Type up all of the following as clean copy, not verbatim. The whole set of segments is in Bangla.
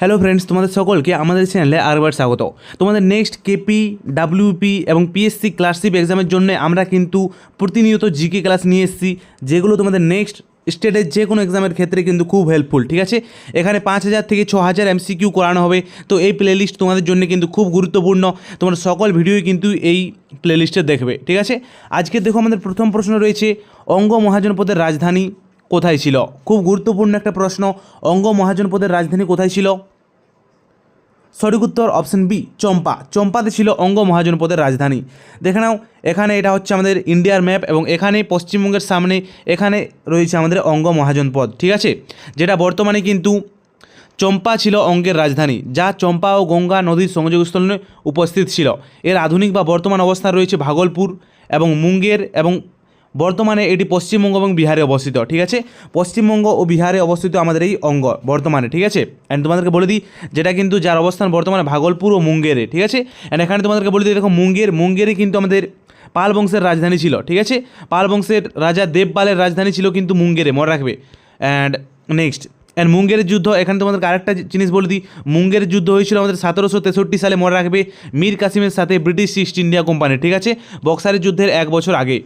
হ্যালো ফ্রেন্ডস, তোমাদের সকলকে আমাদের চ্যানেলে আরেকবার স্বাগত। তোমাদের নেক্সট কেপি, ডাব্লিউপি এবং পিএসসি ক্লার্কশিপ এক্সামের জন্য আমরা কিন্তু প্রতিনিয়ত জিকে ক্লাস নিয়ে এসেছি, যেগুলো তোমাদের নেক্সট স্টেটের যে কোনো এক্সামের ক্ষেত্রে কিন্তু খুব হেল্পফুল। ঠিক আছে, এখানে 5000 থেকে 6000 MCQ করানো হবে। তো এই প্লেলিস্ট তোমাদের জন্য কিন্তু খুব গুরুত্বপূর্ণ, তোমার সকল ভিডিওই কিন্তু এই প্লেলিস্টে দেখবে। ঠিক আছে, আজকে দেখো আমাদের প্রথম প্রশ্ন রয়েছে, অঙ্গ মহাজনপদের রাজধানী কোথায় ছিল? খুব গুরুত্বপূর্ণ একটা প্রশ্ন। অঙ্গ মহাজনপদের রাজধানী কোথায় ছিল? সঠিক উত্তর অপশন বি, চম্পা। চম্পাতে ছিল অঙ্গ মহাজনপদের রাজধানী। দেখে নাও, এখানে এটা হচ্ছে আমাদের ইন্ডিয়ার ম্যাপ এবং এখানে পশ্চিমবঙ্গের সামনে এখানে রয়েছে আমাদের অঙ্গ মহাজনপদ। ঠিক আছে, যেটা বর্তমানে কিন্তু চম্পা ছিল অঙ্গের রাজধানী, যা চম্পা ও গঙ্গা নদীর সংযোগস্থলে উপস্থিত ছিল। এর আধুনিক বা বর্তমান অবস্থান রয়েছে ভাগলপুর এবং মুঙ্গের, এবং বর্তমানে এটি পশ্চিমবঙ্গ এবং বিহারে অবস্থিত। ঠিক আছে, পশ্চিমবঙ্গ ও বিহারে অবস্থিত আমাদের এই অঙ্গ বর্তমানে। ঠিক আছে, অ্যান্ড তোমাদেরকে বলে দিই, যেটা কিন্তু যার অবস্থান বর্তমানে ভাগলপুর ও মুঙ্গেরে। ঠিক আছে, অ্যান্ড এখানে তোমাদেরকে বলে দিই, দেখো মুঙ্গেরই কিন্তু আমাদের পাল বংশের রাজধানী ছিল। ঠিক আছে, পাল বংশের রাজা দেবপালের রাজধানী ছিল কিন্তু মুঙ্গেরে, মনে রাখবে। অ্যান্ড নেক্সট, মুঙ্গের যুদ্ধ, এখানে তোমাদেরকে আরেকটা জিনিস বলে দিই, মুঙ্গের যুদ্ধ হয়েছিল আমাদের 1763 সালে, মনে রাখবে, মীর কাসিমের সাথে ব্রিটিশ ইস্ট ইন্ডিয়া কোম্পানি। ঠিক আছে, বক্সারের যুদ্ধের 1 বছর আগে।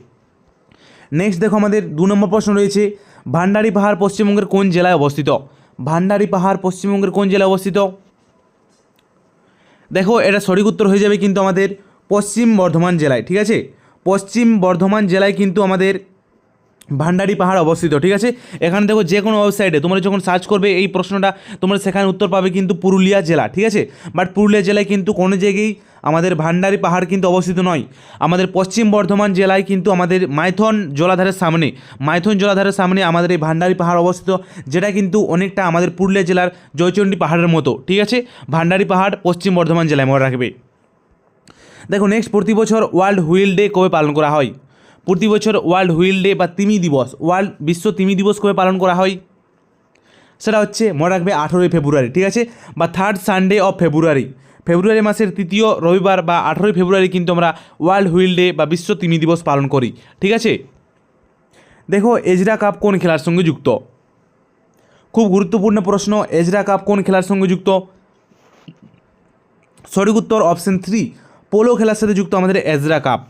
নেক্সট দেখো, আমাদের 2 নম্বর প্রশ্ন রয়েছে, ভান্ডারি পাহাড় পশ্চিমবঙ্গের কোন জেলায় অবস্থিত? ভান্ডারি পাহাড় পশ্চিমবঙ্গের কোন জেলায় অবস্থিত? দেখো, এটা সঠিক উত্তর হয়ে যাবে কিন্তু আমাদের পশ্চিম বর্ধমান জেলায়। ঠিক আছে, পশ্চিম বর্ধমান জেলায় কিন্তু আমাদের ভান্ডারি পাহাড় অবস্থিত। ঠিক আছে, এখানে দেখো, যে কোনো ওয়েবসাইটে তোমরা যখন সার্চ করবে এই প্রশ্নটা, তোমরা সেখানে উত্তর পাবে কিন্তু পুরুলিয়া জেলা। ঠিক আছে, বাট পুরুলিয়া জেলায় কিন্তু কোনো জায়গায় আমাদের ভান্ডারি পাহাড় কিন্তু অবস্থিত নয়। আমাদের পশ্চিম বর্ধমান জেলায় কিন্তু আমাদের মাইথন জলাধারের সামনে আমাদের এই ভান্ডারি পাহাড় অবস্থিত, যেটা কিন্তু অনেকটা আমাদের পুরুলিয়া জেলার জয়চণ্ডী পাহাড়ের মতো। ঠিক আছে, ভান্ডারি পাহাড় পশ্চিম বর্ধমান জেলায়, মনে রাখবে। দেখো নেক্সট, প্রতি বছর ওয়ার্ল্ড হুইল ডে কবে পালন করা হয়? প্রতি বছর ওয়ার্ল্ড হুইল ডে বা তিমি দিবস, বিশ্ব তিমি দিবস কবে পালন করা হয়? সেটা হচ্ছে, মনে রাখবে, 18ই ফেব্রুয়ারি। ঠিক আছে, বা থার্ড সানডে অফ ফেব্রুয়ারি। ফেব্রুয়ারি মাসের তৃতীয় রবিবার বা 18ই ফেব্রুয়ারি কিন্তু আমরা ওয়ার্ল্ড হুইল ডে বা বিশ্ব তিমি দিবস পালন করি। ঠিক আছে, দেখো, এজরা কাপ কোন খেলার সঙ্গে যুক্ত? খুব গুরুত্বপূর্ণ প্রশ্ন, এজরা কাপ কোন খেলার সঙ্গে যুক্ত? সঠিক উত্তর অপশন 3, পোলো খেলার সাথে যুক্ত আমাদের এজরা কাপ।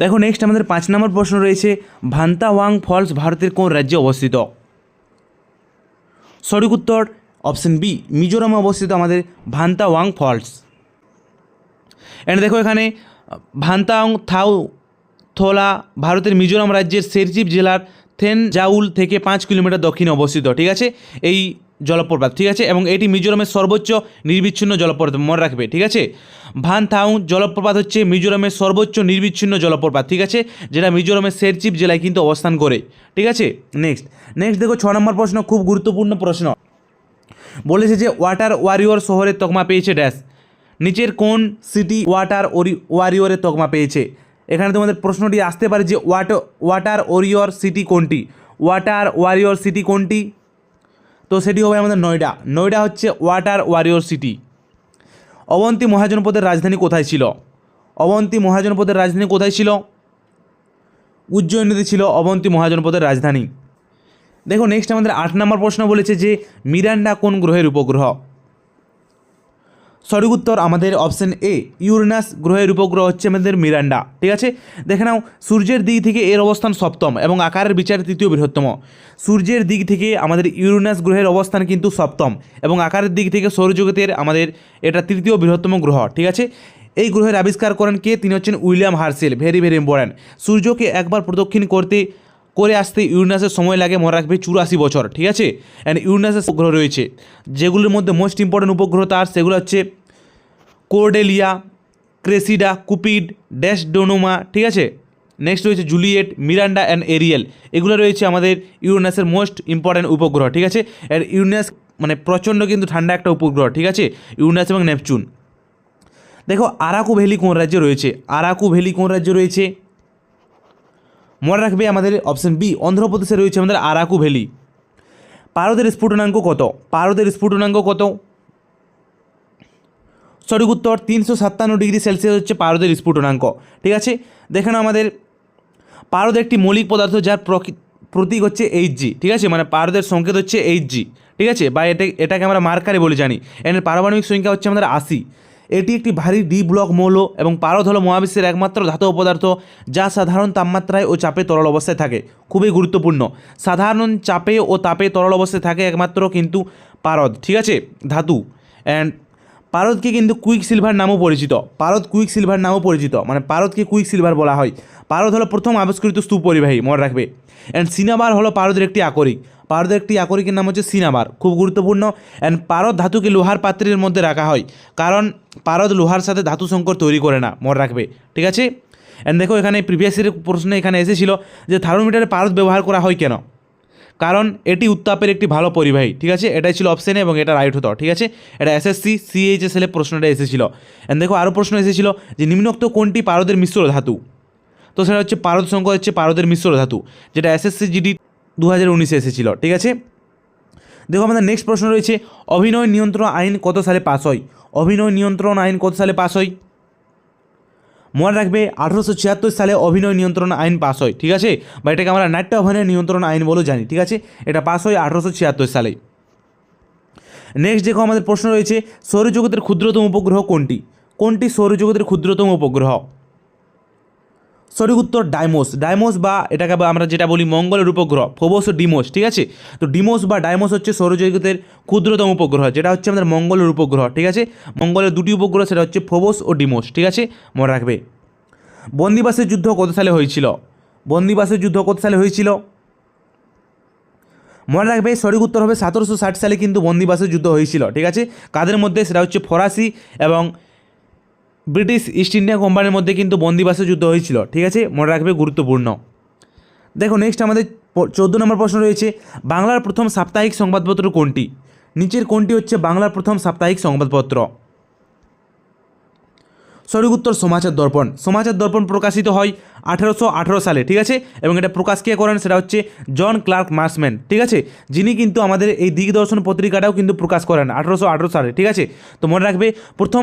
দেখো নেক্সট, আমাদের 5 নম্বর প্রশ্ন রয়েছে, ভান্তাওয়াং ফলস ভারতের কোন রাজ্যে অবস্থিত? সঠিক উত্তর অপশন বি, মিজোরামে অবস্থিত আমাদের ভান্তাওয়াং ফলস। এন্ড দেখো, এখানে ভান্তাওয়াং থোলা ভারতের মিজোরাম রাজ্যের শেরচিপ জেলার থেনজাউল থেকে 5 কিলোমিটার দক্ষিণে অবস্থিত। ঠিক আছে, এই জলপ্রপাত। ঠিক আছে, এবং এটি মিজোরামের সর্বোচ্চ নির্বিচ্ছিন্ন জলপ্রপাত, মনে রাখবে। ঠিক আছে, ভানথাউং জলপ্রপাত হচ্ছে মিজোরামের সর্বোচ্চ নির্বিচ্ছিন্ন জলপ্রপাত। ঠিক আছে, যেটা মিজোরামের শেরচিপ জেলায় কিন্তু অবস্থান করে। ঠিক আছে, নেক্সট দেখো, 6 নম্বর প্রশ্ন, খুব গুরুত্বপূর্ণ প্রশ্ন। বলেছে যে ওয়াটার ওয়ারিয়র শহরের তকমা পেয়েছে ড্যাশ। নিচের কোন সিটি ওয়াটার ওয়ারিয়রের তকমা পেয়েছে? এখানে তোমাদের প্রশ্নটি আসতে পারে যে ওয়াটার ওয়ারিয়র সিটি কোনটি? ওয়াটার ওয়ারিয়র সিটি কোনটি? তো সেটি হবে আমাদের নয়ডা। নয়ডা হচ্ছে ওয়াটার ওয়ারিয়র সিটি। অবন্তী মহাজনপদের রাজধানী কোথায় ছিল? অবন্তী মহাজনপদের রাজধানী কোথায় ছিল? উজ্জয়িনীতে ছিল অবন্তী মহাজনপদের রাজধানী। দেখো নেক্সট, আমাদের 8 নম্বর প্রশ্ন বলেছে যে মিরান্ডা কোন গ্রহের উপগ্রহ? সঠিক উত্তর আমাদের অপশন এ, ইউরেনাস গ্রহের উপগ্রহ হচ্ছে আমাদের মিরান্ডা। ঠিক আছে, দেখে নাও, সূর্যের দিক থেকে এর অবস্থান সপ্তম এবং আকারের বিচারে তৃতীয় বৃহত্তম। সূর্যের দিক থেকে আমাদের ইউরেনাস গ্রহের অবস্থান কিন্তু সপ্তম এবং আকারের দিক থেকে সৌরজগতের আমাদের এটা তৃতীয় বৃহত্তম গ্রহ। ঠিক আছে, এই গ্রহের আবিষ্কার করেন কে? তিনি হচ্ছেন উইলিয়াম হার্শেল। Very important. সূর্যকে একবার প্রদক্ষিণ করে আসতে ইউরেনাসের সময় লাগে, মনে রাখবে, 84 বছর। ঠিক আছে, অ্যান্ড ইউরেনাসের উপগ্রহ রয়েছে, যেগুলোর মধ্যে মোস্ট ইম্পর্টেন্ট উপগ্রহ তার, সেগুলো হচ্ছে কোর্ডেলিয়া, ক্রেসিডা, কুপিড, ড্যাশডোনোমা। ঠিক আছে, নেক্সট রয়েছে জুলিয়েট, মিরান্ডা অ্যান্ড এরিয়েল। এগুলো রয়েছে আমাদের ইউরেনাসের মোস্ট ইম্পর্ট্যান্ট উপগ্রহ। ঠিক আছে, আর ইউরেনাস মানে প্রচণ্ড কিন্তু ঠান্ডা একটা উপগ্রহ। ঠিক আছে, ইউরেনাস এবং নেপচুন। দেখো, আরাকু ভ্যালি কোন রাজ্যে রয়েছে? আরাকু ভ্যালি কোন রাজ্যে রয়েছে? মনে রাখবে, আমাদের অপশন বি, অন্ধ্রপ্রদেশে রয়েছে আমাদের আরাকু ভ্যালি। পারদের স্ফুটনাঙ্ক কত? পারদের স্ফুটনাঙ্ক কত? সঠিক উত্তর 357 ডিগ্রি সেলসিয়াস হচ্ছে পারদের স্ফুটনাঙ্ক। ঠিক আছে, দেখেন, আমাদের পারদ একটি মৌলিক পদার্থ যার প্রতীক হচ্ছে Hg, ঠিক আছে, মানে পারদের সংকেত হচ্ছে Hg, ঠিক আছে, বা এটাকে আমরা মার্কারি বলে জানি। এর পারমাণবিক সংখ্যা হচ্ছে আমাদের 80। এটি একটি ভারী ডি ব্লক মৌল এবং পারদ হলো মহাবিশ্বের একমাত্র ধাতব পদার্থ যা সাধারণ তাপমাত্রায় ও চাপে তরল অবস্থায় থাকে। খুবই গুরুত্বপূর্ণ, সাধারণ চাপে ও তাপে তরল অবস্থায় থাকে একমাত্র কিন্তু পারদ, ঠিক আছে, ধাতু। অ্যান্ড পারদকে কিন্তু কুইক সিলভার নামও পরিচিত, পারদ কুইক সিলভার নামও পরিচিত, মানে পারদকে কুইক সিলভার বলা হয়। পারদ হলো প্রথম আবিষ্কৃত স্তূপ পরিবাহী, মনে রাখবে। অ্যান্ড সিনাবার হলো পারদের একটি আকরিক, পারদের একটি আকরিকের নাম হচ্ছে সিনাবার, খুব গুরুত্বপূর্ণ। অ্যান্ড পারদ ধাতুকে লোহার পাত্রের মধ্যে রাখা হয়, কারণ পারদ লোহার সাথে ধাতু সংকর তৈরি করে না, মনে রাখবে, ঠিক আছে। অ্যান্ড দেখো এখানে প্রিভিয়াস ইয়ারের প্রশ্নে এখানে এসেছিল যে থার্মোমিটারে পারদ ব্যবহার করা হয় কেন, কারণ এটি উত্তাপের একটি ভালো পরিবাহী, ঠিক আছে, এটাই ছিল অপশানে এবং এটা রাইট হতো, ঠিক আছে। এটা এসএসসি CHSL এর প্রশ্নটা এসেছিল। অ্যান্ড দেখো আরও প্রশ্ন এসেছিল যে নিম্নোক্ত কোনটি পারদের মিশ্র ধাতু, তো সেটা হচ্ছে পারদ সংকর হচ্ছে পারদের মিশ্র ধাতু, যেটা SSC GD 2019-এ এসেছিল, ঠিক আছে। দেখো আমাদের নেক্সট প্রশ্ন রয়েছে অভিনয় নিয়ন্ত্রণ আইন কত সালে পাস হয়? অভিনয় নিয়ন্ত্রণ আইন কত সালে পাস হয়? মনে রাখবে 1876 সালে অভিনয় নিয়ন্ত্রণ আইন পাস হয়, ঠিক আছে, বা এটাকে আমরা নাট্য অভিনয় নিয়ন্ত্রণ আইন বলেও জানি, ঠিক আছে, এটা পাস হয় 1876 সালে। নেক্সট দেখো আমাদের প্রশ্ন রয়েছে সৌরজগতের ক্ষুদ্রতম উপগ্রহ কোনটি? কোনটি সৌরজগতের ক্ষুদ্রতম উপগ্রহ? সঠিক উত্তর ডাইমোস, ডাইমোস বা এটাকে আমরা যেটা বলি মঙ্গলের উপগ্রহ, ফোবস ও ডিমোস, ঠিক আছে। তো ডিমোস বা ডাইমোস হচ্ছে সৌরজগতের ক্ষুদ্রতম উপগ্রহ, যেটা হচ্ছে আমাদের মঙ্গলের উপগ্রহ, ঠিক আছে। মঙ্গলের দুটি উপগ্রহ, সেটা হচ্ছে ফোবস ও ডিমোস, ঠিক আছে, মনে রাখবে। বন্দিবাসের যুদ্ধ কত সালে হয়েছিল? বন্দিবাসের যুদ্ধ কত সালে হয়েছিল? মনে রাখবে সঠিক উত্তর হবে 1760 সালে কিন্তু বন্দিবাসের যুদ্ধ হয়েছিল, ঠিক আছে। কাদের মধ্যে? সেটা হচ্ছে ফরাসি এবং ব্রিটিশ ইস্ট ইন্ডিয়া কোম্পানির মধ্যে কিন্তু বন্দিবাসের যুদ্ধ হয়েছিল, ঠিক আছে, মনে রাখবে, গুরুত্বপূর্ণ। দেখো নেক্সট আমাদের 14 নম্বর প্রশ্ন রয়েছে বাংলার প্রথম সাপ্তাহিক সংবাদপত্র কোনটি? নিচের কোনটি হচ্ছে বাংলার প্রথম সাপ্তাহিক সংবাদপত্র? সঠিক উত্তর সমাচার দর্পণ। সমাচার দর্পণ প্রকাশিত হয় 1818 সালে, ঠিক আছে, এবং এটা প্রকাশ কে করেন? সেটা হচ্ছে জন ক্লার্ক মার্সম্যান, ঠিক আছে, যিনি কিন্তু আমাদের এই দিগদর্শন পত্রিকাটাও কিন্তু প্রকাশ করেন 1818 সালে, ঠিক আছে। তো মনে রাখবে প্রথম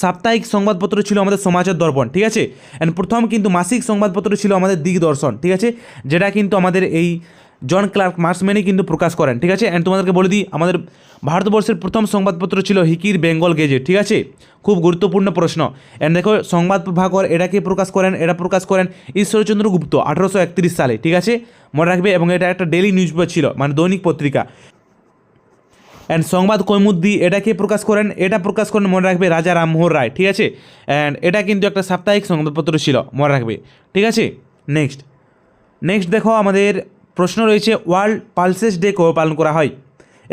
সাপ্তাহিক সংবাদপত্র ছিল আমাদের সমাচার দর্পণ, ঠিক আছে। অ্যান্ড প্রথম কিন্তু মাসিক সংবাদপত্র ছিল আমাদের দিগদর্শন, ঠিক আছে, যেটা কিন্তু আমাদের এই জন ক্লার্ক মার্সম্যানই কিন্তু প্রকাশ করেন, ঠিক আছে। অ্যান্ড তোমাদেরকে বলে দিই আমাদের ভারতবর্ষের প্রথম সংবাদপত্র ছিল হিকির বেঙ্গল গেজেট, ঠিক আছে, খুব গুরুত্বপূর্ণ প্রশ্ন। অ্যান্ড দেখো সংবাদ প্রভাকর এটাকে প্রকাশ করেন, এটা প্রকাশ করেন ঈশ্বরচন্দ্র গুপ্ত 1831 সালে, ঠিক আছে, মনে রাখবে, এবং এটা একটা ডেইলি নিউজ পেপার ছিল, মানে দৈনিক পত্রিকা। অ্যান্ড সংবাদ কৌমুদি এটাকে প্রকাশ করেন, এটা প্রকাশ করেন, মনে রাখবে, রাজা রামমোহন রায়, ঠিক আছে। অ্যান্ড এটা কিন্তু একটা সাপ্তাহিক সংবাদপত্র ছিল, মনে রাখবে, ঠিক আছে। নেক্সট দেখো আমাদের প্রশ্ন রয়েছে ওয়ার্ল্ড পালসেস ডে কবে পালন করা হয়?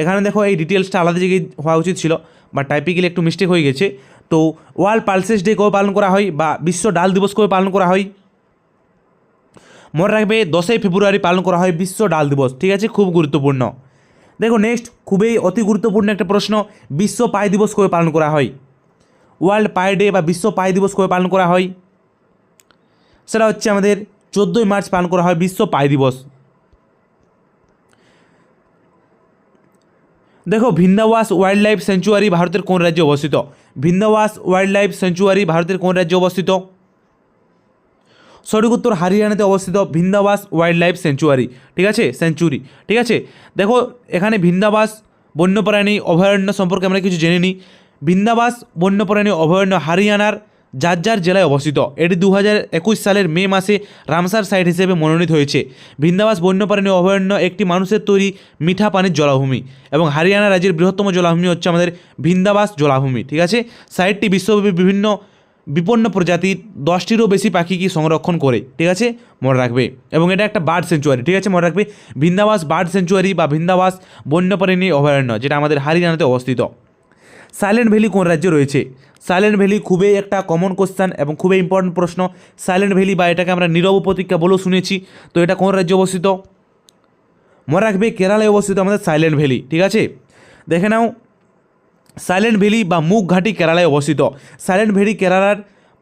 এখানে দেখো এই ডিটেলসটা আলাদা জায়গায় হওয়া উচিত ছিল, বা টাইপিক্যালি একটু মিস্টেক হয়ে গেছে। তো ওয়ার্ল্ড পালসেস ডে কবে পালন করা হয়, বা বিশ্ব ডাল দিবস কবে পালন করা হয়? মনে রাখবে 10ই ফেব্রুয়ারি পালন করা হয় বিশ্ব ডাল দিবস, ঠিক আছে, খুব গুরুত্বপূর্ণ। দেখো নেক্সট খুবই অতি গুরুত্বপূর্ণ একটা প্রশ্ন, বিশ্ব পাই দিবস কবে পালন করা হয়? ওয়ার্ল্ড পাই ডে বা বিশ্ব পাই দিবস কবে পালন করা হয়? সেটা হচ্ছে আমাদের 14ই মার্চ পালন করা হয় বিশ্ব পাই দিবস। দেখো ভিন্দাওয়াস ওয়াইল্ড লাইফ স্যাংচুয়ারি ভারতের কোন রাজ্যে অবস্থিত? ভিন্দাওয়াস ওয়াইল্ড লাইফ স্যাংচুয়ারি ভারতের কোন রাজ্যে অবস্থিত? সঠিক উত্তর হরিয়ানাতে অবস্থিত ভিন্দাওয়াস ওয়াইল্ড লাইফ স্যাংচুয়ারি, ঠিক আছে, সেঞ্চুরি, ঠিক আছে। দেখো এখানে ভিন্দাবাস বন্যপ্রাণী অভয়ারণ্য সম্পর্কে আমরা কিছু জেনে নিই। ভিন্দাবাস বন্যপ্রাণী অভয়ারণ্য হরিয়ানার জাজ্জার জেলায় অবস্থিত। এটি 2021 সালের মে মাসে রামসার সাইট হিসেবে মনোনীত হয়েছে। ভিন্দাবাস বন্যপ্রাণী অভয়ারণ্য একটি মানুষের তৈরি মিঠা পানির জলাভূমি এবং হরিয়ানা রাজ্যের বৃহত্তম জলাভূমি হচ্ছে আমাদের ভিন্দাবাস জলাভূমি, ঠিক আছে। সাইটটি বিশ্বব্যাপী বিভিন্ন বিপন্ন প্রজাতির 10টিরও বেশি পাখিকে সংরক্ষণ করে, ঠিক আছে, মনে রাখবে, এবং এটা একটা বার্ড সেঞ্চুয়ারি, ঠিক আছে, মনে রাখবে, ভিন্দাবাস বার্ড সেঞ্চুয়ারি বা ভিন্দাবাস বন্যপ্রাণী অভয়ারণ্য, যেটা আমাদের হরিয়ানাতে অবস্থিত। সাইলেন্ট ভ্যালি কোন রাজ্যে রয়েছে? সাইলেন্ট ভ্যালি খুবই একটা কমন কোশ্চেন এবং খুবই ইম্পর্টেন্ট প্রশ্ন। সাইলেন্ট ভ্যালি বা এটাকে আমরা নীরব উপত্যকা বলেও শুনেছি, তো এটা কোন রাজ্যে অবস্থিত? মনে রাখবে কেরালায় অবস্থিত আমাদের সাইলেন্ট ভ্যালি, ঠিক আছে। দেখে নাও সাইলেন্ট ভ্যালি বা মুখ ঘাটি কেরালায় অবস্থিত। সাইলেন্ট ভ্যালি কেরালার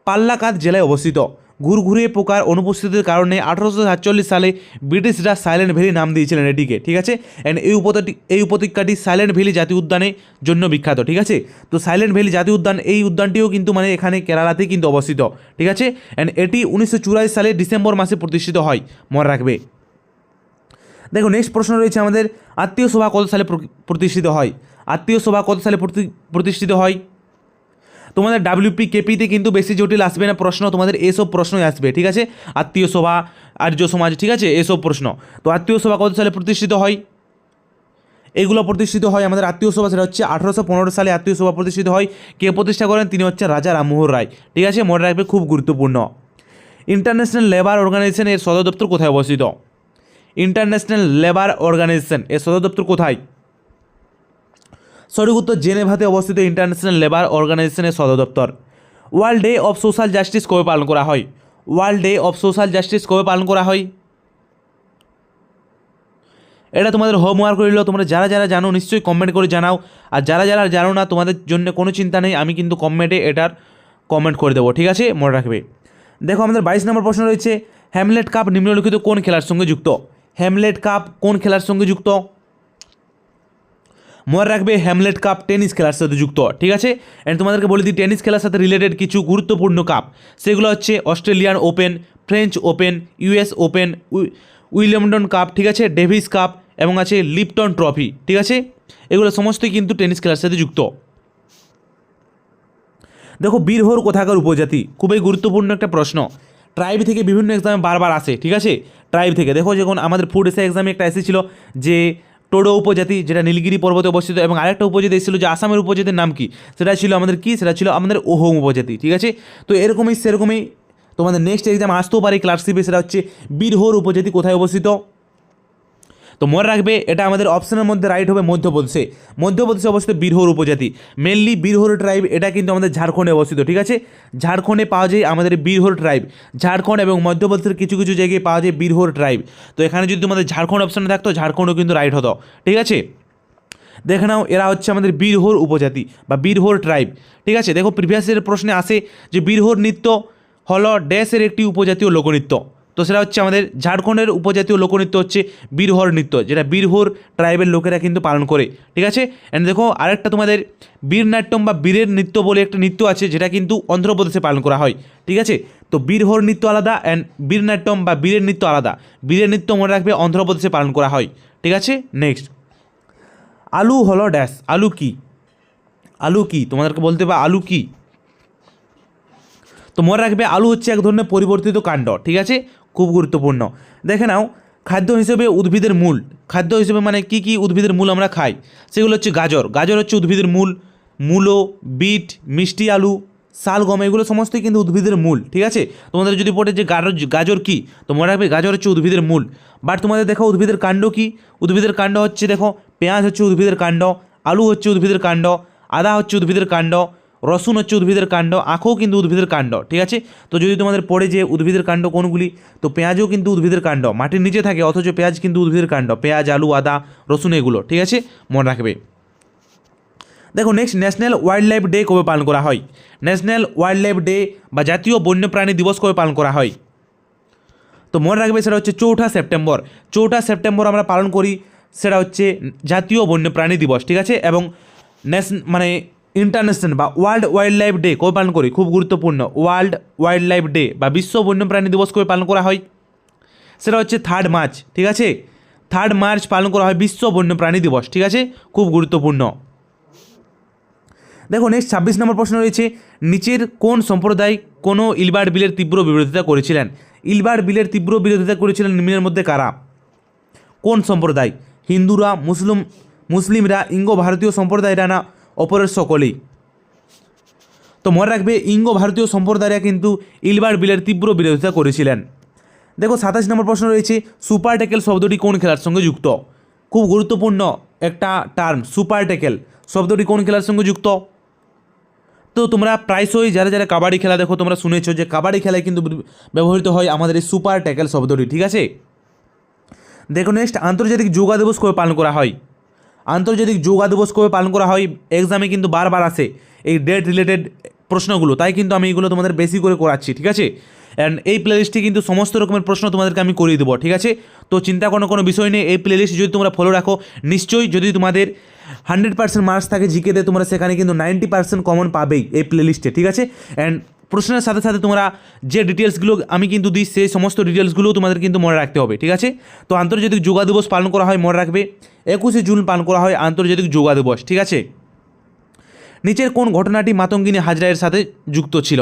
পাল্লাকাদ জেলায় অবস্থিত। ঘুরঘুরে পোকার অনুপস্থিতির কারণে 1847 সালে ব্রিটিশরা সাইলেন্ট ভ্যালি নাম দিয়েছিলেন এটিকে, ঠিক আছে। অ্যান্ড এই উপত্যকাটি সাইলেন্ট ভ্যালি জাতীয় উদ্যানের জন্য বিখ্যাত, ঠিক আছে। তো সাইলেন্ট ভ্যালি জাতীয় উদ্যান এই উদ্যানটিও কিন্তু মানে এখানে কেরালাতেই কিন্তু অবস্থিত, ঠিক আছে। অ্যান্ড এটি 1984 সালে ডিসেম্বর মাসে প্রতিষ্ঠিত হয়, মনে রাখবে। দেখো নেক্সট প্রশ্ন রয়েছে আমাদের, আত্মীয় সভা কত সালে প্রতিষ্ঠিত হয়? আত্মীয় সভা কত সালে প্রতিষ্ঠিত হয়? তোমাদের ডাব্লিউপি কেপিতে কিন্তু বেশি জটিল আসবে না প্রশ্ন, তোমাদের এসব প্রশ্নই আসবে, ঠিক আছে? আত্মীয় সভা, আর্য সমাজ, ঠিক আছে, এসব প্রশ্ন। তো আত্মীয় সভা কত সালে প্রতিষ্ঠিত হয়? এগুলো প্রতিষ্ঠিত হয় আমাদের আত্মীয় সভা, সেটা হচ্ছে 1815 সালে আত্মীয় সভা প্রতিষ্ঠিত হয়। কে প্রতিষ্ঠা করেন? তিনি হচ্ছে রাজা রামমোহন রায়, ঠিক আছে, মনে রাখবে, খুব গুরুত্বপূর্ণ। ইন্টারন্যাশনাল লেবার অর্গানাইজেশন এর সদর দপ্তর কোথায় অবস্থিত? ইন্টারন্যাশনাল লেবার অর্গানাইজেশন এর সদর দপ্তর কোথায়? সঠিক উত্তর জেনেভাতে অবস্থিত ইন্টারন্যাশনাল লেবার অর্গানাইজেশনের সদর দপ্তর। World day of social justice কবে পালন করা হয়? World day of social justice কবে পালন করা হয়? এটা তোমাদের হোমওয়ার্ক রইল, তোমরা যারা যারা জানো নিশ্চয়ই কমেন্ট করে জানাও, আর যারা যারা জানো না তোমাদের জন্য কোনো চিন্তা নেই, আমি কিন্তু কমেন্টে এটার কমেন্ট করে দেবো, ঠিক আছে, মনে রাখবে। দেখো আমাদের 22 নম্বর প্রশ্ন রয়েছে, হ্যামলেট কাপ নিম্নলিখিত কোন খেলার সঙ্গে যুক্ত? হ্যামলেট কাপ কোন খেলার সঙ্গে যুক্ত? মনে রাখবে হ্যামলেট কাপ টেনিস খেলার সাথে যুক্ত, ঠিক আছে। অ্যান্ড তোমাদেরকে বলে দিই টেনিস খেলার সাথে রিলেটেড কিছু গুরুত্বপূর্ণ কাপ, সেগুলো হচ্ছে Australian Open, French Open, US Open, উইলিয়ামটন কাপ, ঠিক আছে, ডেভিস কাপ এবং আছে লিপটন ট্রফি, ঠিক আছে, এগুলো সমস্তই কিন্তু টেনিস খেলার সাথে যুক্ত। দেখো বীরহোর কোথাকার উপজাতি? খুবই গুরুত্বপূর্ণ একটা প্রশ্ন, ট্রাইব থেকে বিভিন্ন এক্সামে বারবার আসে, ঠিক আছে, ট্রাইব থেকে। দেখো যখন আমাদের ফুড এসে এক্সামে একটা এসেছিল যে টোডো উপজাতি, যেটা নীলগিরি পর্বতে অবস্থিত, এবং আরেকটা উপজাতি এসেছিল যে আসামের উপজাতির নাম কি, সেটা ছিল আমাদের কি, সেটা ছিল আমাদের ওহোম উপজাতি, ঠিক আছে। তো এরকমই সেরকমই তোমাদের নেক্সট এক্সাম আসতেও পারে ক্লার্কশিপে, সেটা হচ্ছে বীরহোর উপজাতি কোথায় অবস্থিত? তো মনে রাখবে এটা আমাদের অপশনের মধ্যে রাইট হবে মধ্যপ্রদেশে, মধ্যপ্রদেশে অবস্থিত বীরহোর উপজাতি। মেনলি বীরহোর ট্রাইব এটা কিন্তু আমাদের ঝাড়খণ্ডে অবস্থিত, ঠিক আছে, ঝাড়খণ্ডে পাওয়া যায় আমাদের বীরহোর ট্রাইব। ঝাড়খণ্ড এবং মধ্যপ্রদেশের কিছু কিছু জায়গায় পাওয়া যায় বীরহোর ট্রাইব। তো এখানে যদি তোমাদের ঝাড়খণ্ড অপশনে থাকতো, ঝাড়খণ্ডও কিন্তু রাইট হতো, ঠিক আছে। দেখে নাও এরা হচ্ছে আমাদের বীরহোর উপজাতি বা বীরহোর ট্রাইব, ঠিক আছে। দেখো প্রিভিয়াস ইয়ারের প্রশ্নে আসে যে বীরহোর নৃত্য হলো ড্যাশের একটি উপজাতীয় লোকনৃত্য, তো সেটা হচ্ছে আমাদের ঝাড়খণ্ডের উপজাতীয় লোকনৃত্য হচ্ছে বীরহোর নৃত্য, যেটা বীরহোর ট্রাইবের লোকেরা কিন্তু পালন করে, ঠিক আছে। অ্যান্ড দেখো আরেকটা তোমাদের বীরনাট্যম বা বীরের নৃত্য বলে একটা নৃত্য আছে, যেটা কিন্তু অন্ধ্রপ্রদেশে পালন করা হয়, ঠিক আছে। তো বীরহোর নৃত্য আলাদা অ্যান্ড বীরনাট্যম বা বীরের নৃত্য আলাদা। বীরের নৃত্য মনে রাখবে অন্ধ্রপ্রদেশে পালন করা হয়, ঠিক আছে। নেক্সট, আলু হলো ড্যাশ, আলু কি? আলু কি তোমাদেরকে বলতে পারে আলু কি? তো মনে রাখবে আলু হচ্ছে এক ধরনের পরিবর্তিত কাণ্ড, ঠিক আছে, খুব গুরুত্বপূর্ণ। দেখে নাও খাদ্য হিসেবে উদ্ভিদের মূল, খাদ্য হিসেবে মানে কি কি উদ্ভিদের মূল আমরা খাই, সেগুলো হচ্ছে গাজর, গাজর হচ্ছে উদ্ভিদের মূল, মূলো, বিট, মিষ্টি আলু, শালগম, এগুলো সমস্তই কিন্তু উদ্ভিদের মূল, ঠিক আছে। তোমাদের যদি পড়ে যে গাজর কি, তো মনে রাখবে গাজর হচ্ছে উদ্ভিদের মূল। বাট তোমাদের দেখো উদ্ভিদের কাণ্ড কি, উদ্ভিদের কাণ্ড হচ্ছে দেখো পেঁয়াজ হচ্ছে উদ্ভিদের কাণ্ড, আলু হচ্ছে উদ্ভিদের কাণ্ড, আদা হচ্ছে উদ্ভিদের কাণ্ড, রসুন হচ্ছে উদ্ভিদের কাণ্ড, আখও কিন্তু উদ্ভিদের কাণ্ড, ঠিক আছে। তো যদি তোমাদের পড়ে যে উদ্ভিদের কাণ্ড কোনগুলি, তো পেঁয়াজও কিন্তু উদ্ভিদের কাণ্ড, মাটির নিচে থাকে অথচ পেঁয়াজ কিন্তু উদ্ভিদের কাণ্ড, পেঁয়াজ, আলু, আদা, রসুন, এগুলো, ঠিক আছে, মনে রাখবে। দেখো next, national wild life day কবে পালন করা হয়? ন্যাশনাল ওয়াইল্ড লাইফ ডে বা জাতীয় বন্যপ্রাণী দিবস কবে পালন করা হয়? তো মনে রাখবে সেটা হচ্ছে 4ঠা সেপ্টেম্বর। 4ঠা সেপ্টেম্বর আমরা পালন করি, সেটা হচ্ছে জাতীয় বন্যপ্রাণী দিবস, ঠিক আছে। এবং মানে ইন্টারন্যাশনাল বা ওয়ার্ল্ড ওয়াইল্ড লাইফ ডে কবে পালন করি, খুব গুরুত্বপূর্ণ, ওয়ার্ল্ড ওয়াইল্ড লাইফ ডে বা বিশ্ব বন্যপ্রাণী দিবস কবে পালন করা হয়? সেটা হচ্ছে 3 মার্চ, ঠিক আছে, 3 মার্চ পালন করা হয় বিশ্ব বন্যপ্রাণী দিবস, ঠিক আছে, খুব গুরুত্বপূর্ণ। দেখো নেক্সট 26 নম্বর প্রশ্ন রয়েছে, নিচের কোন সম্প্রদায় কোনো ইলবার্ট বিলের তীব্র বিরোধিতা করেছিলেন? ইলবার্ট বিলের তীব্র বিরোধিতা করেছিলেন নিম্নের মধ্যে কারা? কোন সম্প্রদায়? হিন্দুরা, মুসলিমরা, ইঙ্গো ভারতীয় সম্প্রদায়রা, না অপরের সকলেই? তো মনে রাখবে ইঙ্গো ভারতীয় সম্প্রদায়রা কিন্তু ইলবার্ট বিলের তীব্র বিরোধিতা করেছিলেন। দেখো 27 নম্বর প্রশ্ন রয়েছে, সুপার ট্যাকেল শব্দটি কোন খেলার সঙ্গে যুক্ত? খুব গুরুত্বপূর্ণ একটা টার্ম, সুপার ট্যাকেল শব্দটি কোন খেলার সঙ্গে যুক্ত? তো তোমরা প্রায়শই যারা যারা কাবাডি খেলা দেখো তোমরা শুনেছো যে কাবাডি খেলায় কিন্তু ব্যবহৃত হয় আমাদের এই সুপার ট্যাকেল শব্দটি, ঠিক আছে। দেখো নেক্সট, আন্তর্জাতিক যোগা দিবস কবে পালন করা হয়? আন্তর্জাতিক যোগা দিবস কবে পালন করা হয়? এক্সামে কিন্তু বারবার আসে এই ডেট রিলেটেড প্রশ্নগুলো, তাই কিন্তু আমি এগুলো তোমাদের বেশি করে করাচ্ছি, ঠিক আছে। অ্যান্ড এই প্লেলিস্টে কিন্তু সমস্ত রকমের প্রশ্ন তোমাদেরকে আমি করিয়ে দেবো, ঠিক আছে। তো চিন্তা কোনো বিষয় নেই, এই প্লেলিস্ট যদি তোমরা ফলো রাখো নিশ্চয়ই, যদি তোমাদের 100% মার্কস থাকে জিকেতে, তোমরা সেখানে কিন্তু 90% কমন পাবেই এই প্লেলিস্টে, ঠিক আছে। অ্যান্ড প্রশ্নের সাথে সাথে তোমরা যে ডিটেলসগুলো আমি কিন্তু দিই সেই সমস্ত ডিটেলসগুলো তোমাদের কিন্তু মনে রাখতে হবে, ঠিক আছে। তো আন্তর্জাতিক যোগা দিবস পালন করা হয়, মনে রাখবে 21শে জুন পালন করা হয় আন্তর্জাতিক যোগা দিবস, ঠিক আছে। নিচের কোন ঘটনাটি মাতঙ্গিনী হাজরায়ের সাথে যুক্ত ছিল?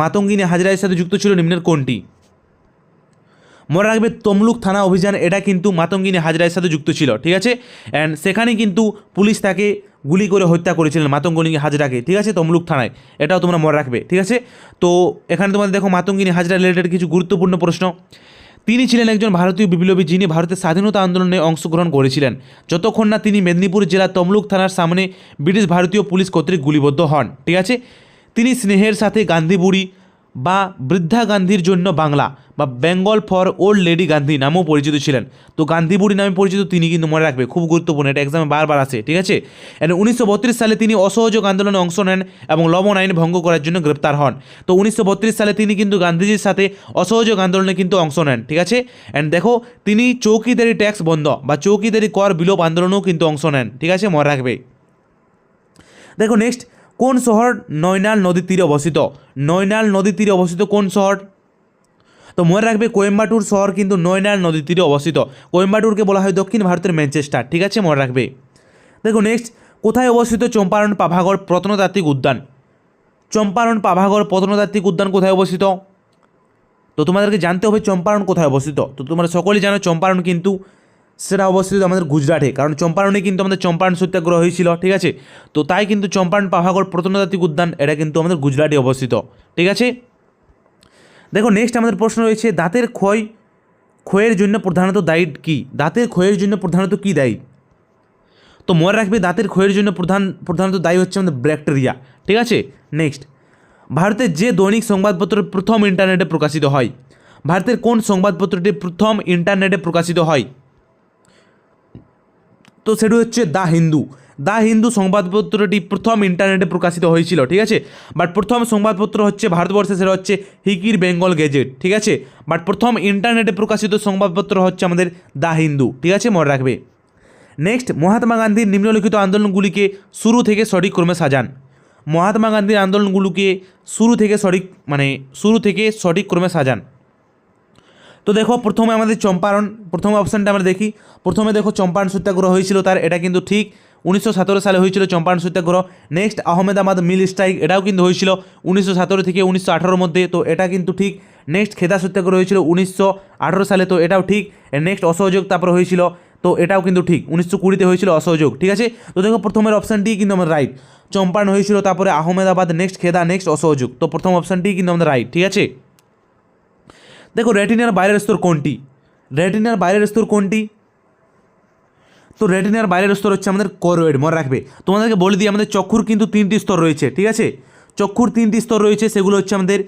মাতঙ্গিনী হাজরায়ের সাথে যুক্ত ছিল নিম্নের কোনটি? মনে রাখবে তমলুক থানা অভিযান, এটা কিন্তু মাতঙ্গিনী হাজরায়ের সাথে যুক্ত ছিল, ঠিক আছে। অ্যান্ড সেখানে কিন্তু পুলিশ তাকে গুলি করে হত্যা করেছিলেন মাতঙ্গিনী হাজরাকে, ঠিক আছে, তমলুক থানায়, এটাও তোমরা মনে রাখবে, ঠিক আছে। তো এখানে তোমাদের দেখো মাতঙ্গিনী হাজরা রিলেটেড কিছু গুরুত্বপূর্ণ প্রশ্ন। তিনি ছিলেন একজন ভারতীয় বিপ্লবী যিনি ভারতের স্বাধীনতা আন্দোলনে অংশগ্রহণ করেছিলেন যতক্ষণ না তিনি মেদিনীপুর জেলার তমলুক থানার সামনে ব্রিটিশ ভারতীয় পুলিশ কর্তৃক গুলিবদ্ধ হন, ঠিক আছে। তিনি স্নেহের সাথে গান্ধী বুড়ি বা বৃদ্ধা গান্ধীর জন্য বাংলা বা Bengal for old lady Gandhi নামেও পরিচিত ছিলেন। তো গান্ধী বুড়ি নামে পরিচিত তিনি কিন্তু মনে রাখবে, খুব গুরুত্বপূর্ণ, এটা এক্সামে বারবার আসে, ঠিক আছে। 1932 সালে তিনি অসহযোগ আন্দোলনে অংশ নেন এবং লবণ আইন ভঙ্গ করার জন্য গ্রেপ্তার হন। তো 1932 সালে তিনি কিন্তু গান্ধীজির সাথে অসহযোগ আন্দোলনে কিন্তু অংশ নেন, ঠিক আছে। অ্যান্ড দেখো তিনি চৌকিদারি ট্যাক্স বন্ধ বা চৌকিদারি কর বিলোপ আন্দোলনেও কিন্তু অংশ নেন, ঠিক আছে, মনে রাখবে। দেখো নেক্সট, কোন শহর নয়নাল নদীর তীরে অবস্থিত? নয়নাল নদীর তীরে অবস্থিত কোন শহর? তো মনে রাখবে কোয়েম্বাটুর শহর কিন্তু নয়নাল নদীর তীরে অবস্থিত। কোয়েম্বাটুরকে বলা হয় দক্ষিণ ভারতের ম্যানচেস্টার, ঠিক আছে, মনে রাখবে। দেখো নেক্সট, কোথায় অবস্থিত চম্পারণ পাভাগড় প্রত্নতাত্ত্বিক উদ্যান? চম্পারণ পাভাগড় প্রত্নতাত্ত্বিক উদ্যান কোথায় অবস্থিত? তো তোমাদেরকে জানতে হবে চম্পারণ কোথায় অবস্থিত। তো তোমরা সকলেই জানো চম্পারণ কিন্তু সেটা অবস্থিত আমাদের গুজরাটে, কারণ চম্পারণে কিন্তু আমাদের চম্পারণ সত্যাগ্রহ হয়েছিল, ঠিক আছে। তো তাই কিন্তু চম্পারণ পাভাগড় প্রত্নতাত্ত্বিক উদ্যান এটা কিন্তু আমাদের গুজরাটে অবস্থিত, ঠিক আছে। দেখো নেক্সট আমাদের প্রশ্ন রয়েছে দাঁতের ক্ষয়ের জন্য প্রধানত দায়ী কী? দাঁতের ক্ষয়ের জন্য প্রধানত কী দায়ী? তো মনে রাখবে দাঁতের ক্ষয়ের জন্য প্রধানত দায়ী হচ্ছে আমাদের ব্যাকটেরিয়া, ঠিক আছে। নেক্সট, ভারতের যে দৈনিক সংবাদপত্র প্রথম ইন্টারনেটে প্রকাশিত হয়? ভারতের কোন সংবাদপত্রটি প্রথম ইন্টারনেটে প্রকাশিত হয়? তো সেটা হচ্ছে দ্য হিন্দু। দ্য হিন্দু সংবাদপত্রটি প্রথম ইন্টারনেটে প্রকাশিত হয়েছিল, ঠিক আছে। বাট প্রথম সংবাদপত্র হচ্ছে ভারতবর্ষে সেটা হচ্ছে হিকির বেঙ্গল গেজেট, ঠিক আছে। বাট প্রথম ইন্টারনেটে প্রকাশিত সংবাদপত্র হচ্ছে আমাদের দ্য হিন্দু, ঠিক আছে, মনে রাখবে। নেক্সট, মহাত্মা গান্ধীর নিম্নলিখিত আন্দোলনগুলিকে শুরু থেকে সঠিক ক্রমে সাজান। মহাত্মা গান্ধীর আন্দোলনগুলোকে শুরু থেকে সঠিক ক্রমে সাজান। তো দেখো প্রথমে আমাদের চম্পারণ, প্রথম অপশানটা আমরা দেখি। প্রথমে দেখো চম্পারণ সত্যাগ্রহ হয়েছিল তার, এটা কিন্তু ঠিক 1917 সালে হয়েছিল চম্পারণ সত্যাগ্রহ। নেক্সট, আহমেদাবাদ মিল স্ট্রাইক, এটাও কিন্তু হয়েছিল 1917 থেকে 1918 মধ্যে, তো এটা কিন্তু ঠিক। নেক্সট, খেদা সত্যাগ্রহ হয়েছিল 1918 সালে, তো এটাও ঠিক। নেক্সট, অসহযোগ তারপর হয়েছিল, তো এটাও কিন্তু ঠিক, 1920-তে হয়েছিল অসহযোগ, ঠিক আছে। তো দেখো প্রথমের অপশানটি কিন্তু আমার রাইট, চম্পারণ হয়েছিল, তারপরে আহমেদাবাদ, নেক্সট খেদা, নেক্সট অসহযোগ, তো প্রথম অপশানটি কিন্তু আমাদের রাইট, ঠিক আছে। দেখো রেটিনার বাইরের স্তর কোনটি? রেটিনার বাইরের স্তর কোনটি? তো রেটিনার বাইরের স্তর হচ্ছে আমাদের করোয়েড, মনে রাখবে। তোমাদেরকে বলে দিই আমাদের চক্ষুর কিন্তু 3টি স্তর রয়েছে, ঠিক আছে। চক্ষুর 3টি স্তর রয়েছে, সেগুলো হচ্ছে আমাদের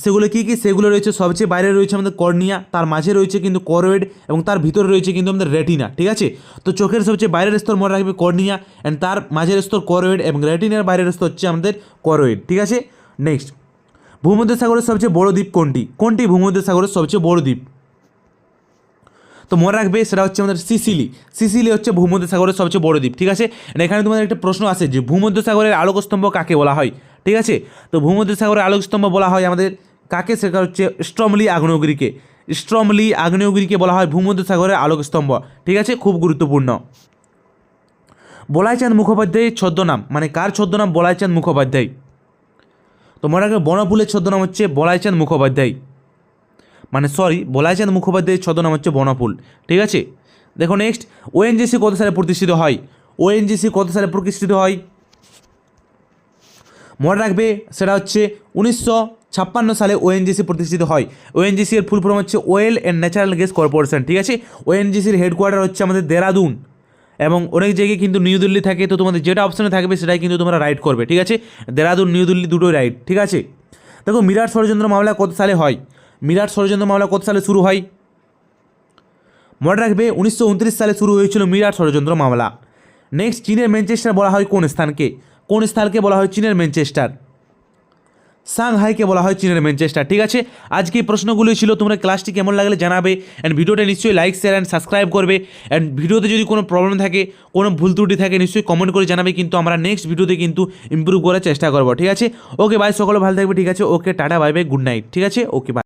সেগুলো কী কী? সেগুলো রয়েছে সবচেয়ে বাইরে রয়েছে আমাদের কর্নিয়া, তার মাঝে রয়েছে কিন্তু করোয়েড এবং তার ভিতরে রয়েছে কিন্তু আমাদের রেটিনা, ঠিক আছে। তো চোখের সবচেয়ে বাইরের স্তর মনে রাখবে কর্নিয়া, অ্যান্ড তার মাঝের স্তর করোয়েড এবং রেটিনার বাইরের স্তর হচ্ছে আমাদের করোয়েড, ঠিক আছে। নেক্সট, ভূমধ্যসাগরের সবচেয়ে বড় দ্বীপ কোনটি? কোনটি ভূমধ্যসাগরের সবচেয়ে বড় দ্বীপ? তো মনে রাখবে সেটা হচ্ছে আমাদের সিসিলি। সিসিলি হচ্ছে ভূমধ্যসাগরের সবচেয়ে বড় দ্বীপ, ঠিক আছে। এখানে তোমাদের একটা প্রশ্ন আছে যে ভূমধ্যসাগরের আলোকস্তম্ভ কাকে বলা হয়, ঠিক আছে। তো ভূমধ্যসাগরের আলোকস্তম্ভ বলা হয় আমাদের কাকে? সেটা হচ্ছে স্ট্রমলি আগ্নেয়গিরিকে। স্ট্রমলি আগ্নেয়গিরিকে বলা হয় ভূমধ্যসাগরের আলোকস্তম্ভ, ঠিক আছে, খুব গুরুত্বপূর্ণ। বলাইচাঁদ মুখোপাধ্যায়ের ছদ্মনাম, মানে কার ছদ্মনাম বলাইচাঁদ মুখোপাধ্যায়? তো মনে রাখবে বনফুলের ছদ্মনাম হচ্ছে বলাইচাঁদ মুখোপাধ্যায়, বলাইচাঁদ মুখোপাধ্যায়ের ছদ্মনাম হচ্ছে বনফুল, ঠিক আছে। দেখো নেক্সট, ওএনজিসি কত সালে প্রতিষ্ঠিত হয়? ওএনজিসি কত সালে প্রতিষ্ঠিত হয়? মনে রাখবে সেটা হচ্ছে 1956 সালে ওএনজিসি প্রতিষ্ঠিত হয়। ওএনজিসি এর ফুল ফর্ম হচ্ছে oil and natural gas corporation, ঠিক আছে। ওএনজিসির হেডকোয়ার্টার হচ্ছে আমাদের দেরাদুন, এবং অনেক জায়গায় কিন্তু নিউ দিল্লি থাকে। তো তোমাদের যেটা অপশানে থাকবে সেটাই কিন্তু তোমরা রাইট করবে, ঠিক আছে। দেরাদুন, নিউ দিল্লি দুটোই রাইট, ঠিক আছে। দেখো মিরাট ষড়যন্ত্র মামলা কত সালে হয়? মিরাট ষড়যন্ত্র মামলা কত সালে শুরু হয়? মনে রাখবে 1929 সালে শুরু হয়েছিল মিরাট ষড়যন্ত্র মামলা। নেক্সট, চীনের ম্যানচেস্টার বলা হয় কোন স্থানকে? কোন স্থানকে বলা হয় চীনের ম্যানচেস্টার? সাংহাইকে বলা হয় চীনের ম্যানচেস্টার। ঠিক আছে, আজকে এই প্রশ্নগুলি ছিল, তোমরা ক্লাসটি কেমন লাগলে জানাবে, অ্যান্ড ভিডিওটা নিশ্চয়ই লাইক শেয়ার অ্যান্ড সাবস্ক্রাইব করবে, অ্যান্ড ভিডিওতে যদি কোনো প্রবলেম থাকে, কোনো ভুল ত্রুটি থাকে, নিশ্চয়ই কমেন্ট করে জানাবে, কিন্তু আমরা নেক্সট ভিডিওতে কিন্তু ইমপ্রুভ করার চেষ্টা করবো। ঠিক আছে, ওকে বাই, সকলে ভালো থাকবে। ঠিক আছে, ওকে tata, bye bye, good night. ঠিক আছে, ওকে বাই।